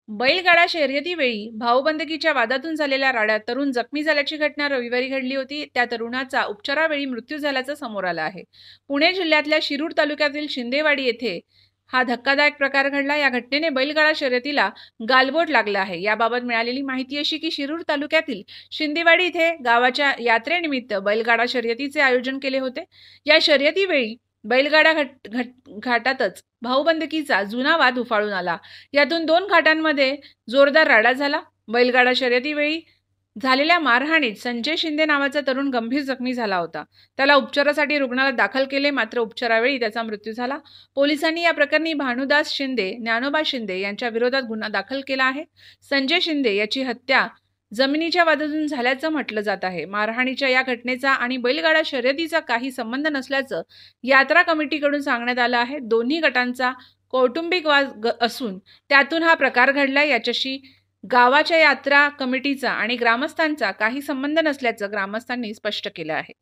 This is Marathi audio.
बैलगाडा शर्यतीवेळी भाऊबंदकीच्या वादातून झालेल्या राड्यात तरुण जखमी झाल्याची घटना रविवारी घडली होती। त्या तरुणाचा उपचारावेळी मृत्यू झाल्याचं समोर आलं आहे। पुणे जिल्ह्यातल्या शिरूर तालुक्यातील शिंदेवाडी येथे हा धक्कादायक प्रकार घडला। या घटनेने बैलगाडा शर्यतीला गालबोट लागलं आहे। याबाबत मिळालेली माहिती अशी की शिरूर तालुक्यातील शिंदेवाडी येथे गावाच्या यात्रेनिमित्त बैलगाडा शर्यतीचे आयोजन केले होते। या शर्यतीवेळी बैलगाडा घाटातच भाऊबंदकीचा जुना वाद उफाळून आला। यातून दोन घाटांमध्ये जोरदार राडा झाला। बैलगाडा शर्यतीवेळी झालेल्या मारहाणीत संजय शिंदे नावाचा तरुण गंभीर जखमी झाला होता। त्याला उपचारासाठी रुग्णालयात दाखल केले, मात्र उपचारावेळी त्याचा मृत्यू झाला। पोलिसांनी या प्रकरणी भानुदास शिंदे, ज्ञानोबा शिंदे यांच्या विरोधात गुन्हा दाखल केला आहे। संजय शिंदे याची हत्या जमिनीच्या वादातून झाल्याचं म्हटलं जात आहे। मारहाणीच्या या घटनेचा आणि बैलगाडा शर्यतीचा काही संबंध नसल्याचं यात्रा कमिटीकडून सांगण्यात आलं आहे। दोन्ही गटांचा कौटुंबिक वाद असून त्यातून हा प्रकार घडला। याच्याशी गावाच्या यात्रा कमिटीचा आणि ग्रामस्थांचा काही संबंध नसल्याचं ग्रामस्थांनी स्पष्ट केलं आहे।